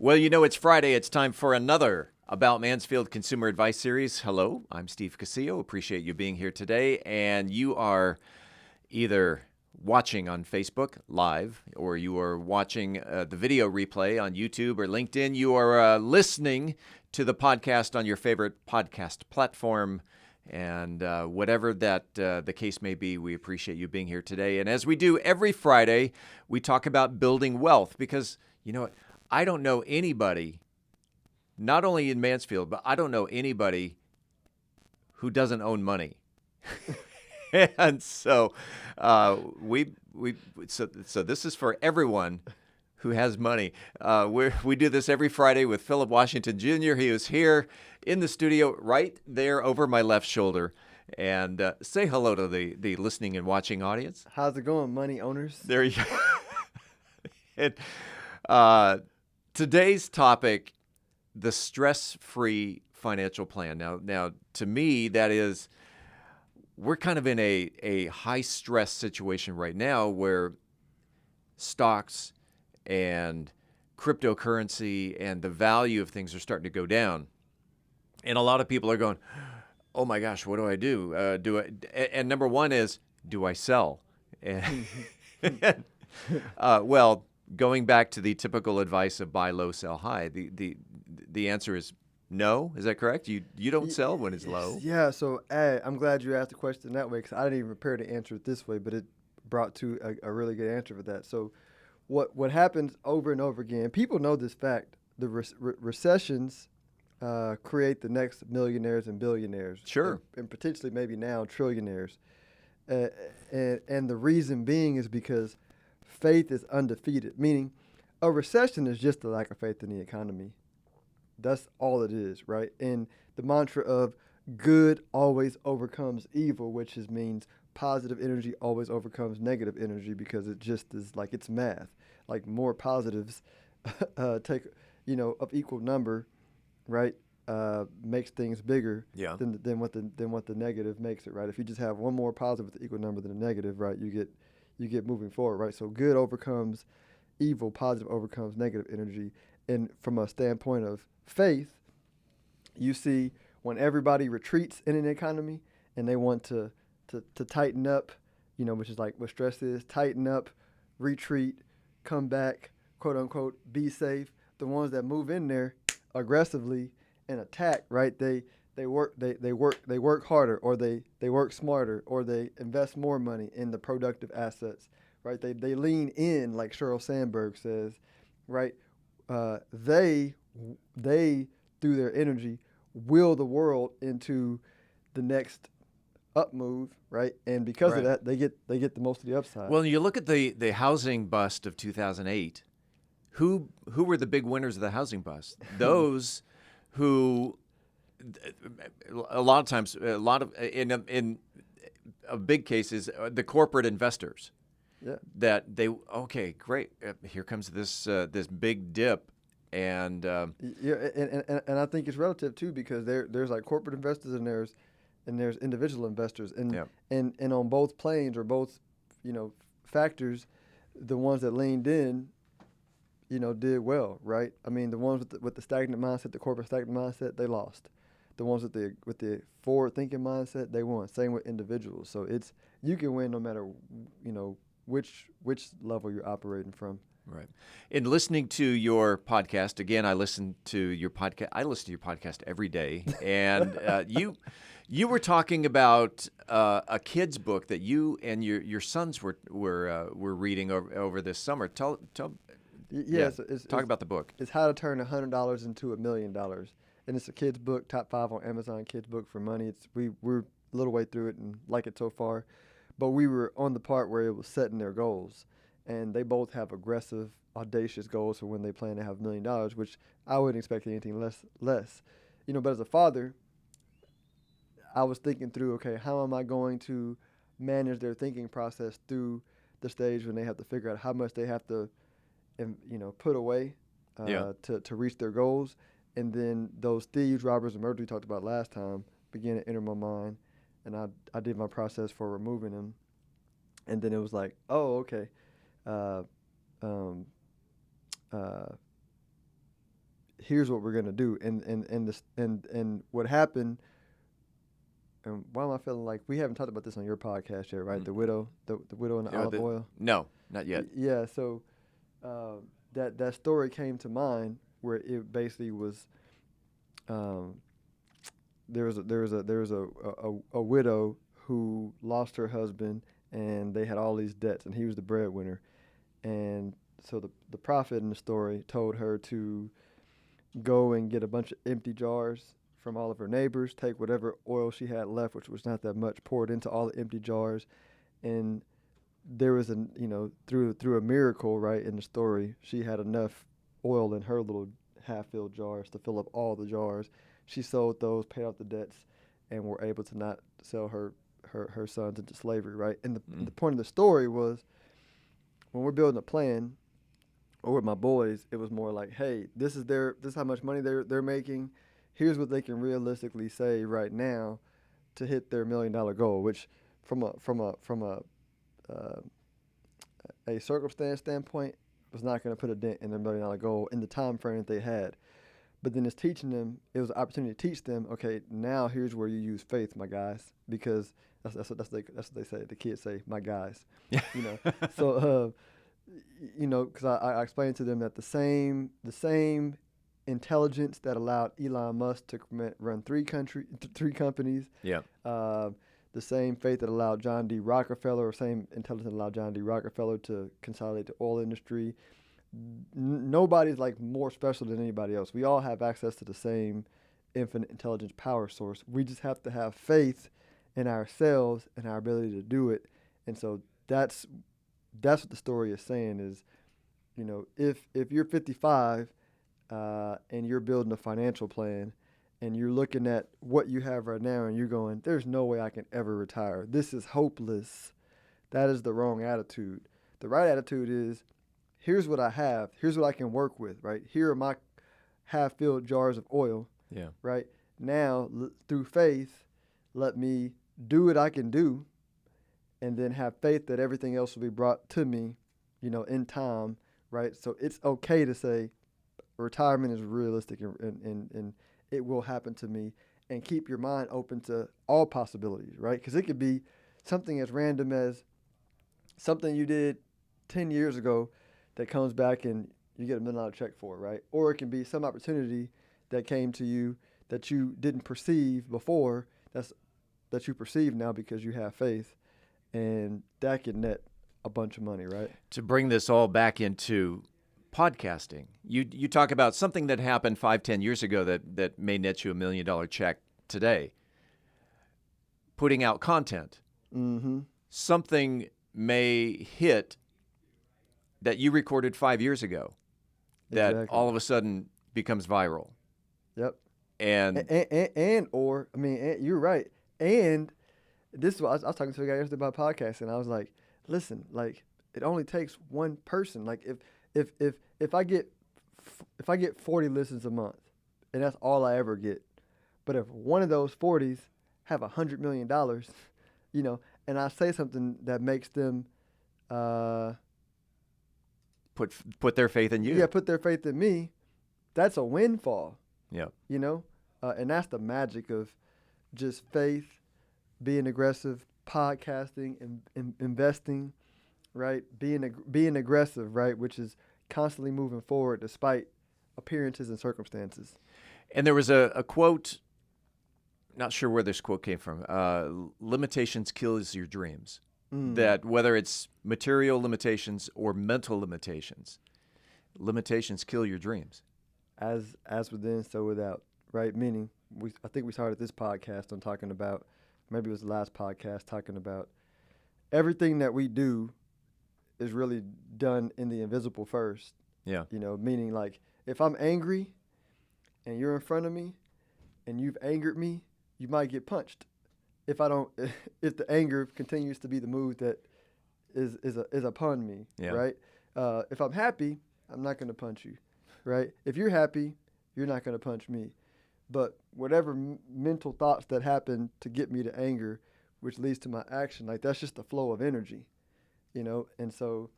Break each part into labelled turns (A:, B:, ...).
A: Well, it's Friday. It's time for another About Mansfield Consumer Advice Series. Hello, I'm Steve Casillo. Appreciate you being here today. And you are either watching on Facebook Live or you are watching the video replay on YouTube or LinkedIn. You are listening to the podcast on your favorite podcast platform. And whatever that the case may be, we appreciate you being here today. And as we do every Friday, we talk about building wealth because, I don't know anybody, not only in Mansfield, but I don't know anybody who doesn't own money. And so so this is for everyone who has money. We do this every Friday with Phillip Washington Jr. He is here in the studio right there over my left shoulder. And say hello to the listening and watching audience.
B: How's it going, money owners?
A: There you go. And, today's topic, the stress-free financial plan. Now, to me, that is, we're kind of in a high-stress situation right now where stocks and cryptocurrency and the value of things are starting to go down. And a lot of people are going, oh my gosh, what do I do? And number one is, do I sell? And, well, going back to the typical advice of buy low, sell high, the answer is no. Is that correct? You don't sell when it's low.
B: Yeah. So I'm glad you asked the question that way because I didn't even prepare to answer it this way, but it brought to a really good answer for that. So what happens over and over again? People know this fact: the recessions create the next millionaires and billionaires.
A: Sure.
B: And potentially maybe now trillionaires. And the reason being is because faith is undefeated, meaning a recession is just a lack of faith in the economy. That's all it is, right? And the mantra of good always overcomes evil, which means positive energy always overcomes negative energy because it just is like it's math. Like more positives take, of equal number, right? Makes things bigger than what the negative makes it, right? If you just have one more positive with the equal number than a negative, right, you get moving forward, right? So good overcomes evil, positive overcomes negative energy. And from a standpoint of faith, you see when everybody retreats in an economy and they want to tighten up, which is like what stress is, tighten up, retreat, come back, quote unquote, be safe. The ones that move in there aggressively and attack, right? They work harder, or they work smarter, or they invest more money in the productive assets, right? They lean in, like Sheryl Sandberg says, right? They through their energy will the world into the next up move, right? And because of that, they get the most of the upside.
A: Well, you look at the housing bust of 2008. Who were the big winners of the housing bust? Those who a lot of times, in big cases, the corporate investors.
B: Yeah.
A: That okay, great. Here comes this big dip, and
B: and I think it's relative too because there's like corporate investors and there's individual investors and on both planes or both factors, the ones that leaned in, did well, right? I mean, the ones with the stagnant mindset, the corporate stagnant mindset, they lost. The ones with the forward-thinking mindset, they won. Same with individuals. So you can win no matter, which level you're operating from.
A: Right. In listening to your podcast, again, I listen to your podcast every day, and you were talking about a kid's book that you and your sons were reading over this summer. Talk about the book.
B: It's How to Turn $100 into $1 Million. And it's a kid's book, top 5 on Amazon kids book for money. We're a little way through it and like it so far. But we were on the part where it was setting their goals. And they both have aggressive, audacious goals for when they plan to have $1 million, which I wouldn't expect anything less. But as a father, I was thinking through, okay, how am I going to manage their thinking process through the stage when they have to figure out how much they have to, put away to reach their goals. And then those thieves, robbers, and murderers we talked about last time began to enter my mind. And I did my process for removing them. And then it was like, oh, okay. here's what we're gonna do. And what happened. And why am I feeling like we haven't talked about this on your podcast yet, right? The widow, the widow and the olive oil.
A: No, not yet.
B: Yeah. So that story came to mind where it basically was. There was a widow who lost her husband, and they had all these debts, and he was the breadwinner. And so the prophet in the story told her to go and get a bunch of empty jars from all of her neighbors, take whatever oil she had left, which was not that much, pour it into all the empty jars. And there was through a miracle, right, in the story, she had enough oil in her little half-filled jars to fill up all the jars. She sold those, paid off the debts, and were able to not sell her sons into slavery, right? And the point of the story was, when we're building a plan, or with my boys, it was more like, hey, this is how much money they're making. Here's what they can realistically say right now to hit their $1 million goal, which from a circumstance standpoint was not going to put a dent in their $1 million goal in the time frame that they had. But then it's teaching them. It was an opportunity to teach them. Okay, now here's where you use faith, my guys, because that's what they say. The kids say, "My guys,"
A: Yeah.
B: So because I explained to them that the same intelligence that allowed Elon Musk to run three companies.
A: Yeah.
B: The same faith that allowed John D. Rockefeller, or same intelligence that allowed John D. Rockefeller to consolidate the oil industry. Nobody's like more special than anybody else. We all have access to the same infinite intelligence power source. We just have to have faith in ourselves and our ability to do it. And so that's what the story is saying is, if you're 55 and you're building a financial plan and you're looking at what you have right now and you're going, there's no way I can ever retire. This is hopeless. That is the wrong attitude. The right attitude is, here's what I have. Here's what I can work with, right? Here are my half-filled jars of oil.
A: Yeah.
B: Right? Now, through faith, let me do what I can do, and then have faith that everything else will be brought to me, in time, right? So it's okay to say retirement is realistic and it will happen to me, and keep your mind open to all possibilities, right? Because it could be something as random as something you did 10 years ago that comes back and you get $1 million check for, right? Or it can be some opportunity that came to you that you didn't perceive before, that you perceive now because you have faith, and that can net a bunch of money, right?
A: To bring this all back into podcasting, you talk about something that happened 5-10 years ago that may net you $1 million check today. Putting out content.
B: Mm-hmm.
A: Something may hit that you recorded 5 years ago that
B: Exactly.
A: all of a sudden becomes viral.
B: Yep.
A: And
B: you're right. And this is what I was talking to a guy yesterday about podcasting, and I was like, listen, like, it only takes one person. Like, if I get 40 listens a month, and that's all I ever get, but if one of those 40s have $100 million, and I say something that makes them
A: put their faith in you.
B: Yeah, put their faith in me, that's a windfall.
A: Yeah.
B: And that's the magic of just faith, being aggressive, podcasting, and investing, right? Being aggressive, right? Which is constantly moving forward despite appearances and circumstances.
A: And there was a quote, not sure where this quote came from, limitations kills your dreams. That whether it's material limitations or mental limitations kill your dreams.
B: As within, so without, right? Meaning, I think we started this podcast on talking about, maybe it was the last podcast, talking about everything that we do is really done in the invisible first.
A: Yeah.
B: Meaning, like, if I'm angry and you're in front of me and you've angered me, you might get punched. If the anger continues to be the mood that is upon me,
A: yeah.
B: Right? If I'm happy, I'm not going to punch you, right? If you're happy, you're not going to punch me. But whatever mental thoughts that happen to get me to anger, which leads to my action, like, that's just the flow of energy, And so,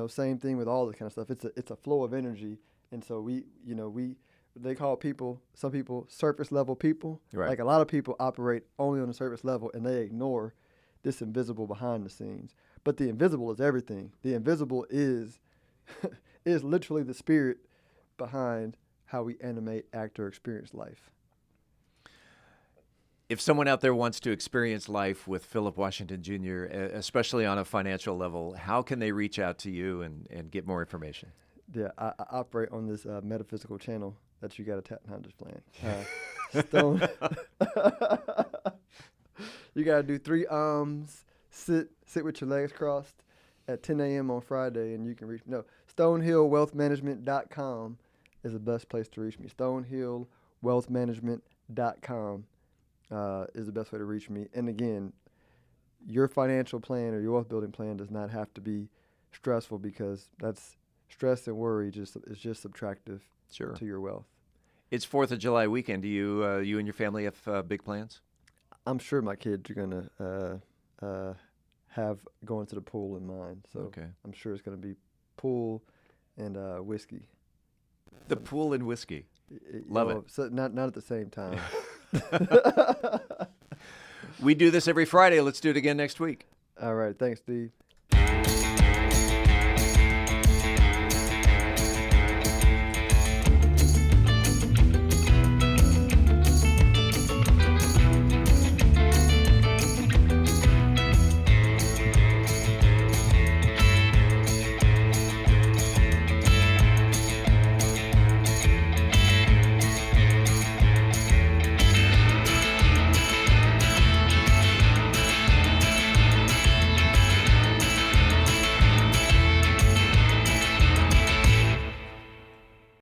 B: same thing with all this kind of stuff. It's a flow of energy, and so we they call people, some people, surface level people.
A: Right.
B: Like a lot of people operate only on the surface level, and they ignore this invisible behind the scenes. But the invisible is everything. The invisible is is literally the spirit behind how we animate, act, or experience life.
A: If someone out there wants to experience life with Phillip Washington Jr., especially on a financial level, how can they reach out to you and get more information?
B: Yeah, I operate on this metaphysical channel that you got to tap. I'm just playing. Stone. You got to do 3 sit with your legs crossed at 10 a.m. on Friday, and you can reach me. No, StonehillWealthManagement.com is the best place to reach me. StonehillWealthManagement.com is the best way to reach me. And again, your financial plan or your wealth building plan does not have to be stressful, because that's stress and worry is just subtractive
A: Sure.
B: to your wealth.
A: It's 4th of July weekend. Do you and your family have big plans?
B: I'm sure my kids are gonna have going to the pool in mind. So
A: Okay.
B: I'm sure it's gonna be pool and whiskey.
A: The pool and whiskey. Love it.
B: So not at the same time.
A: We do this every Friday. Let's do it again next week.
B: All right. Thanks, Steve.